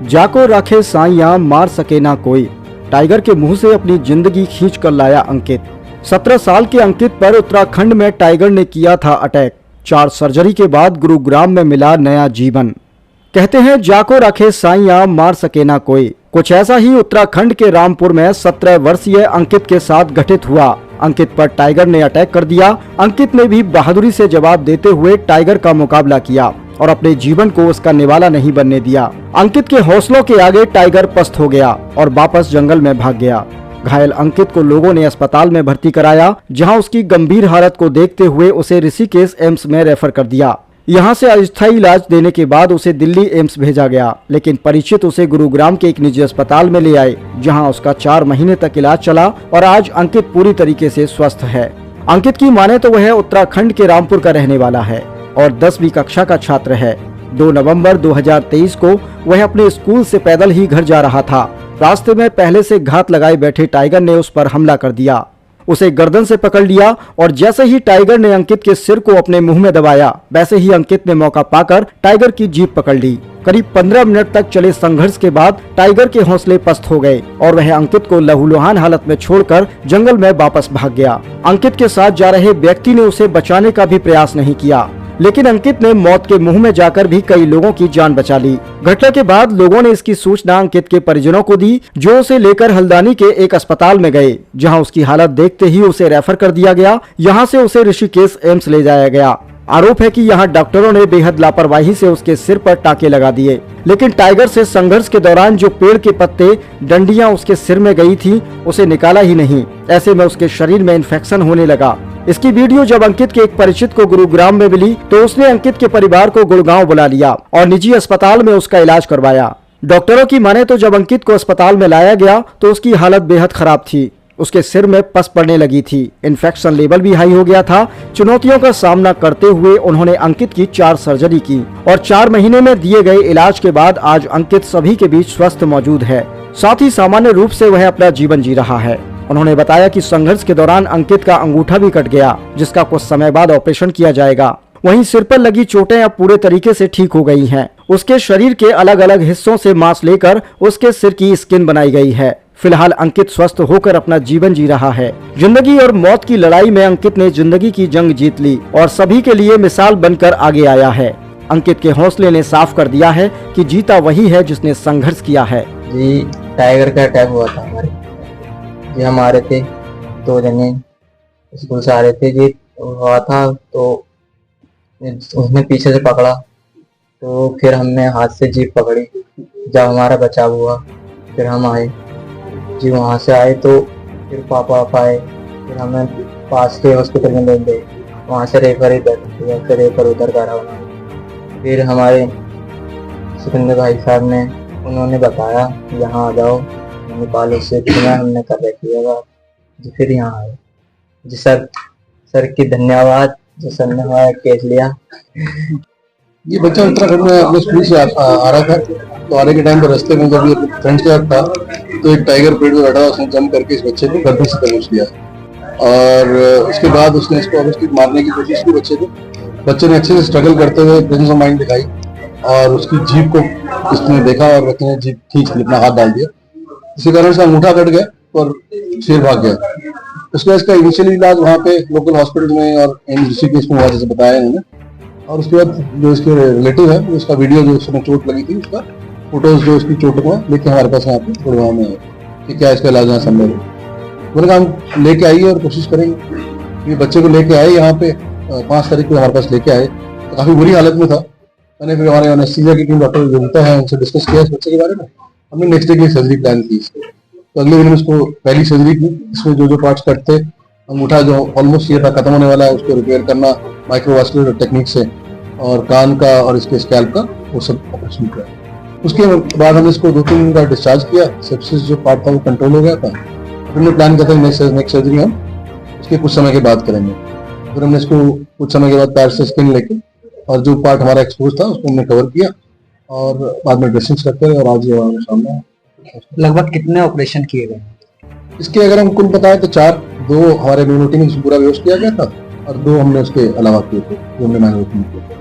जाको राखे साइया मार सके ना कोई, टाइगर के मुंह से अपनी जिंदगी खींच कर लाया अंकित। 17 साल के अंकित पर उत्तराखंड में टाइगर ने किया था अटैक। 4 सर्जरी के बाद गुरुग्राम में मिला नया जीवन। कहते हैं जाको राखे साइया मार सके ना कोई। कुछ ऐसा ही उत्तराखंड के रामपुर में 17 वर्षीय अंकित के साथ घटित हुआ। अंकित पर टाइगर ने अटैक कर दिया। अंकित ने भी बहादुरी से जवाब देते हुए टाइगर का मुकाबला किया और अपने जीवन को उसका निवाला नहीं बनने दिया। अंकित के हौसलों के आगे टाइगर पस्त हो गया और वापस जंगल में भाग गया। घायल अंकित को लोगों ने अस्पताल में भर्ती कराया, जहां उसकी गंभीर हालत को देखते हुए उसे ऋषिकेश एम्स में रेफर कर दिया। यहां से अस्थायी इलाज देने के बाद उसे दिल्ली एम्स भेजा गया, लेकिन परिचित उसे गुरुग्राम के एक निजी अस्पताल में ले आए, जहां उसका 4 महीने तक इलाज चला और आज अंकित पूरी तरीके से स्वस्थ है। अंकित की माने तो वह उत्तराखंड के रामपुर का रहने वाला है और 10वीं कक्षा का छात्र है। 2 नवंबर 2023 को वह अपने स्कूल से पैदल ही घर जा रहा था। रास्ते में पहले से घात लगाए बैठे टाइगर ने उस पर हमला कर दिया। उसे गर्दन से पकड़ लिया और जैसे ही टाइगर ने अंकित के सिर को अपने मुंह में दबाया, वैसे ही अंकित ने मौका पाकर टाइगर की जीभ पकड़ ली। करीब 15 मिनट तक चले संघर्ष के बाद टाइगर के हौसले पस्त हो गए और वह अंकित को लहूलुहान हालत में छोड़कर जंगल में वापस भाग गया। अंकित के साथ जा रहे व्यक्ति ने उसे बचाने का भी प्रयास नहीं किया, लेकिन अंकित ने मौत के मुंह में जाकर भी कई लोगों की जान बचा ली। घटना के बाद लोगों ने इसकी सूचना अंकित के परिजनों को दी, जो उसे लेकर हल्द्वानी के एक अस्पताल में गए, जहां उसकी हालत देखते ही उसे रेफर कर दिया गया। यहां से उसे ऋषिकेश एम्स ले जाया गया। आरोप है कि यहां डॉक्टरों ने बेहद लापरवाही से उसके सिर पर टाके लगा दिए, लेकिन टाइगर से संघर्ष के दौरान जो पेड़ के पत्ते डंडियां उसके सिर में गई थी, उसे निकाला ही नहीं। ऐसे में उसके शरीर में इन्फेक्शन होने लगा। इसकी वीडियो जब अंकित के एक परिचित को गुरुग्राम में मिली, तो उसने अंकित के परिवार को गुड़गांव बुला लिया और निजी अस्पताल में उसका इलाज करवाया। डॉक्टरों की माने तो जब अंकित को अस्पताल में लाया गया तो उसकी हालत बेहद खराब थी। उसके सिर में पस पड़ने लगी थी, इन्फेक्शन लेवल भी हाई हो गया था। चुनौतियों का सामना करते हुए उन्होंने अंकित की 4 सर्जरी की और 4 महीने में दिए गए इलाज के बाद आज अंकित सभी के बीच स्वस्थ मौजूद है। साथ ही सामान्य रूप से वह अपना जीवन जी रहा है। उन्होंने बताया कि संघर्ष के दौरान अंकित का अंगूठा भी कट गया, जिसका कुछ समय बाद ऑपरेशन किया जाएगा। वहीं सिर पर लगी चोटें अब पूरे तरीके से ठीक हो गई हैं। उसके शरीर के अलग अलग हिस्सों से मांस लेकर उसके सिर की स्किन बनाई गई है। फिलहाल अंकित स्वस्थ होकर अपना जीवन जी रहा है। जिंदगी और मौत की लड़ाई में अंकित ने जिंदगी की जंग जीत ली और सभी के लिए मिसाल बनकर आगे आया है। अंकित के हौसले ने साफ कर दिया है कि जीता वही है जिसने संघर्ष किया है। जी, टाइगर का अटैक हुआ था हमारे जी। हम आ रहे थे, 2 जने स्कूल से आ रहे थे जी। हुआ था तो उसने पीछे से पकड़ा, तो फिर हमने हाथ से जीप पकड़ी। जब हमारा बचाव हुआ फिर हम आए जी। वहाँ से आए तो फिर पापा आए, फिर हमें पास के हॉस्पिटल में ले गए। वहाँ से रेफर इधर, फिर रेफर उधर करा उन्होंने। फिर हमारे सिकंदर भाई साहब ने उन्होंने बताया कि यहाँ आ जाओ, नेपाल से सुना, हमने कर रखी जी। फिर यहाँ आए जी। सर की धन्यवाद जो सर ने हमारा केस लिया। ये बच्चा उत्तराखंड में अपने स्कूल से आ रहा था, तो आने के टाइम पर रास्ते में जब ये फ्रेंड्स के साथ था तो एक टाइगर पेड़ में बैठा, उसने जंप करके इस बच्चे को गर्दन से दबोच लिया और उसके बाद उसने इसको ऑब्वियसली मारने की कोशिश की। बच्चे ने अच्छे से स्ट्रगल करते हुए प्रेजेंस ऑफ माइंड दिखाई और उसकी जीभ को उसने देखा और बच्चे ने जीभ खींच ली, अपना हाथ डाल दिया। इसी कारण से अंगूठा कट गया और शेर भाग गया। उसके बाद इसका इनिशियली इलाज वहाँ पे लोकल हॉस्पिटल में और ऋषिकेश में हुआ, जैसे बताया इन्होंने। और उसके बाद जो इसके रिलेटिव है, उसका वीडियो जो उसमें चोट लगी थी, उसका फोटोज जो उसकी चोट को लेके हमारे पास यहाँ पे गुड़गांव में है कि क्या इसका इलाज यहाँ संभव है। मैंने कहा हम लेके आइए और कोशिश करेंगे। ये बच्चे को लेके आए यहाँ पे 5 तारीख को हमारे पास लेके आए, तो काफी बुरी हालत में था। मैंने फिर हमारे एनेस्थीसिया की टीम डॉक्टर विनीता है, उनसे डिस्कस किया इस बच्चे के बारे में। हमने नेक्स्ट डे की सर्जरी प्लान की इसको। तो अगले दिन उसको पहली सर्जरी की, इसमें जो पार्ट्स कट थे, अंगूठा जो ऑलमोस्ट ये था खत्म होने वाला है, उसको रिपेयर करना माइक्रोवास्कुलर टेक्निक से, और कान का और इसके स्कैल्प का वो सब ऑपरेशन किया। उसके बाद हमने इसको 2-3 दिन का डिस्चार्ज किया। सेप्सिस जो पार्ट था वो कंट्रोल हो गया था। फिर हमने प्लान किया था नेक्स्ट सर्जरी हम उसके कुछ समय के बाद करेंगे। फिर हमने इसको कुछ समय के बाद पैर से स्किन लेके और जो पार्ट हमारा एक्सपोज था उसको हमने कवर किया और बाद में ड्रेसिंग्स करते और आज ये हमारे सामने। लगभग कितने ऑपरेशन किए गए इसके? अगर हम कुल बताएं तो 4, 2 हमारे मैन्युअल में पूरा बेहोश किया गया था और 2 हमने उसके अलावा किए थे, जो हमने मैन्युअल किए थे।